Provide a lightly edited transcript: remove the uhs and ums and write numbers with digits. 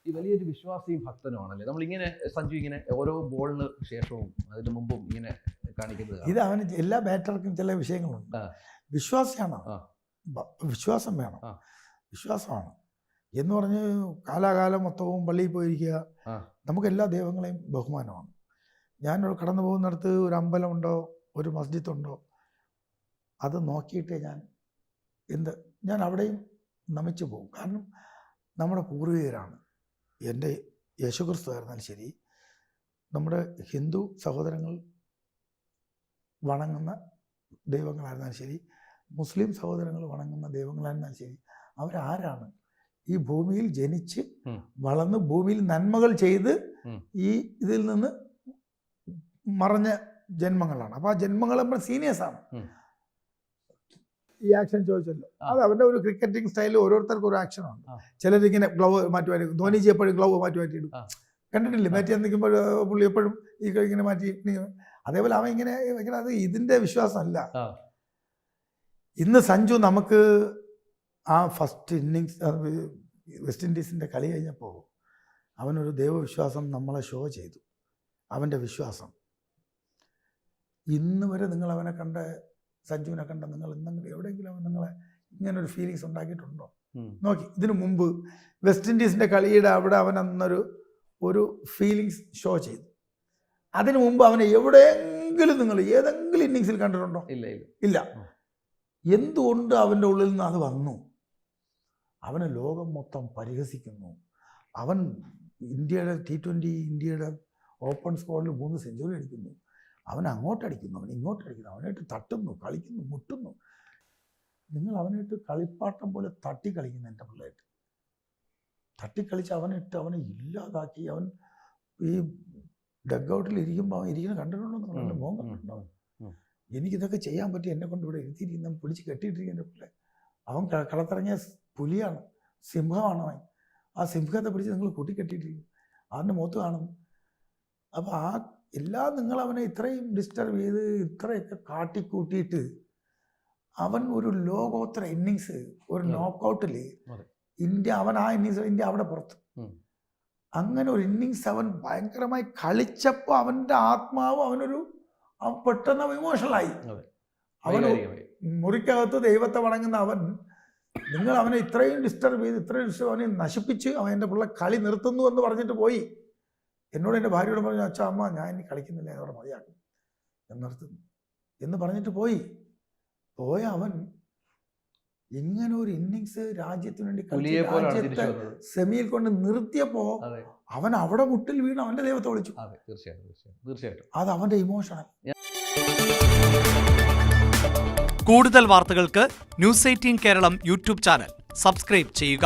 ഈ വലിയൊരു വിശ്വാസിയും ഭക്തനുമാണല്ലേ നമ്മളിങ്ങനെ സഞ്ജു ഇങ്ങനെ ഓരോ ബോളിന് ശേഷവും അതിന് മുമ്പും ഇങ്ങനെ കാണിക്കുന്നത്? ഇത് അവന് എല്ലാ ബാറ്റർക്കും ചില വിഷയങ്ങളുണ്ട്. വിശ്വാസിയാണ്, വിശ്വാസം വേണം, വിശ്വാസമാണ് എന്ന് പറഞ്ഞ് കാലാകാലം മൊത്തവും പള്ളിയിൽ പോയിരിക്കുക. നമുക്ക് എല്ലാ ദൈവങ്ങളെയും ബഹുമാനമാണ്. ഞാൻ കടന്നു പോകുന്നിടത്ത് ഒരു അമ്പലമുണ്ടോ ഒരു മസ്ജിദുണ്ടോ അത് നോക്കിയിട്ടേ ഞാൻ അവിടെയും നമിച്ചു പോകും. കാരണം നമ്മുടെ പൂർവികരാണ്. എൻ്റെ യേശുക്രിസ്തു ആയിരുന്നാലും ശരി, നമ്മുടെ ഹിന്ദു സഹോദരങ്ങൾ വണങ്ങുന്ന ദൈവങ്ങളായിരുന്നാലും ശരി, മുസ്ലിം സഹോദരങ്ങൾ വണങ്ങുന്ന ദൈവങ്ങളായിരുന്നാലും ശരി, അവരാരാണ്? ഈ ഭൂമിയിൽ ജനിച്ച് വളർന്ന് ഭൂമിയിൽ നന്മകൾ ചെയ്ത് ഈ ഇതിൽ നിന്ന് മറഞ്ഞ ജന്മങ്ങളാണ്. അപ്പോൾ ആ ജന്മങ്ങൾ നമ്മൾ സീനിയേഴ്സാണ്. ഈ ആക്ഷൻ ചോദിച്ചല്ലോ, അത് അവരുടെ ഒരു ക്രിക്കറ്റിംഗ് സ്റ്റൈലിൽ ഓരോരുത്തർക്കും ഒരു ആക്ഷനുണ്ട്. ചിലരിങ്ങനെ ഗ്ലൗ മാറ്റി മാറ്റി, ധോനിജി എപ്പോഴും ഗ്ലൗ മാറ്റി മാറ്റിയിടും, കണ്ടിട്ടില്ലേ? ബാറ്റ് ചെയ്യാൻ നിൽക്കുമ്പോൾ പുള്ളി എപ്പോഴും ഈ ഇങ്ങനെ മാറ്റി. അതേപോലെ അവൻ ഇങ്ങനെ അത് ഇതിൻ്റെ വിശ്വാസമല്ല. ഇന്ന് സഞ്ജു നമുക്ക് ആ ഫസ്റ്റ് ഇന്നിങ്സ് വെസ്റ്റ് ഇൻഡീസിൻ്റെ കളി കഴിഞ്ഞപ്പോൾ അവനൊരു ദൈവവിശ്വാസം നമ്മളെ ഷോ ചെയ്തു. അവൻ്റെ വിശ്വാസം ഇന്ന് വരെ നിങ്ങൾ അവനെ കണ്ട, സഞ്ജുവിനെ കണ്ട നിങ്ങൾ ഇന്നെങ്കിലും എവിടെയെങ്കിലും അവൻ നിങ്ങളെ ഇങ്ങനൊരു ഫീലിങ്സ് ഉണ്ടാക്കിയിട്ടുണ്ടോ? നോക്കി, ഇതിനു മുമ്പ് വെസ്റ്റ് ഇൻഡീസിൻ്റെ കളിയുടെ അവിടെ അവൻ ഒരു ഫീലിങ്സ് ഷോ ചെയ്തു. അതിനു മുമ്പ് അവനെ എവിടെയെങ്കിലും നിങ്ങൾ ഏതെങ്കിലും ഇന്നിങ്സിൽ കണ്ടിട്ടുണ്ടോ? ഇല്ല. എന്തുകൊണ്ട് അവൻ്റെ ഉള്ളിൽ നിന്ന് അത് വന്നു? അവനെ ലോകം മൊത്തം പരിഹസിക്കുന്നു. അവൻ ഇന്ത്യയുടെ T20 ഇന്ത്യയുടെ ഓപ്പൺ സ്ക്വാഡിൽ 3 സെഞ്ചുറി അടിക്കുന്നു. അവൻ അങ്ങോട്ടടിക്കുന്നു, അവൻ ഇങ്ങോട്ടടിക്കുന്നു, അവനായിട്ട് തട്ടുന്നു, കളിക്കുന്നു, മുട്ടുന്നു. നിങ്ങൾ അവനായിട്ട് കളിപ്പാട്ടം പോലെ തട്ടി കളിക്കുന്നു. എൻ്റെ പിള്ളേർക്ക് തട്ടിക്കളിച്ച് അവനെ ഇല്ലാതാക്കി. അവൻ ഈ ഡഗ്ഔട്ടിൽ ഇരിക്കുമ്പോൾ അവൻ ഇരിക്കുന്ന കണ്ടിട്ടുണ്ടോ? നിങ്ങളുടെ മോൻ കണ്ടിട്ടുണ്ടോ? എനിക്കിതൊക്കെ ചെയ്യാൻ പറ്റി, എന്നെ കൊണ്ട് ഇവിടെ ഇരുത്തിയിരിക്കുന്ന പിടിച്ച് കെട്ടിയിട്ടിരിക്കുന്ന പിള്ളേർ. അവൻ കളത്തിറങ്ങിയ പുലിയാണ്, സിംഹമാണ് അവൻ. ആ സിംഹത്തെ പിടിച്ച് നിങ്ങൾ കൂട്ടിക്കെട്ടിയിട്ടിരിക്കും, അവൻ്റെ മുഖത്ത് കാണുന്നു. അപ്പോൾ ആ നിങ്ങൾ അവനെ ഇത്രയും ഡിസ്റ്റർബ് ചെയ്ത് ഇത്രയൊക്കെ കാട്ടിക്കൂട്ടിയിട്ട് അവൻ ഒരു ലോകോത്തര ഇന്നിങ്സ്, ഒരു നോക്കൗട്ടിൽ അവൻ ആ ഇന്നിങ്സ് ഇന്ത്യ അവിടെ പുറത്ത്, അങ്ങനെ ഒരു ഇന്നിങ്സ് അവൻ ഭയങ്കരമായി കളിച്ചപ്പോൾ അവൻ്റെ ആത്മാവ് അവൻ പെട്ടെന്ന് ഇമോഷണലായി. അവൻ മുറിക്കകത്ത് ദൈവത്തെ വണങ്ങുന്ന അവൻ, നിങ്ങൾ അവനെ ഇത്രയും ഡിസ്റ്റർബ് ചെയ്ത് അവനെ നശിപ്പിച്ച് അവൻ എൻ്റെ പിള്ളേ കളി നിർത്തുന്നു എന്ന് പറഞ്ഞിട്ട് പോയി. എന്നോട് എൻ്റെ ഭാര്യയോട് പറഞ്ഞു, അച്ഛാ അമ്മ ഞാൻ ഇനി കളിക്കുന്നില്ല, എന്നോട് മതിയാക്കും, ഞാൻ നിർത്തുന്നു എന്ന് പറഞ്ഞിട്ട് പോയ അവൻ ഇങ്ങനെ ഒരു ഇന്നിങ്സ് രാജ്യത്തിന് വേണ്ടി രാജ്യത്തെ സെമിയിൽ കൊണ്ട് നിർത്തിയപ്പോൾ അവൻ അവിടെ മുട്ടിൽ വീണ് അവൻ്റെ ദൈവത്തെ വിളിച്ചു. തീർച്ചയായിട്ടും അത് അവൻ്റെ ഇമോഷണൽ. കൂടുതൽ വാർത്തകൾക്ക് News 18 Keralam YouTube channel subscribe ചെയ്യുക.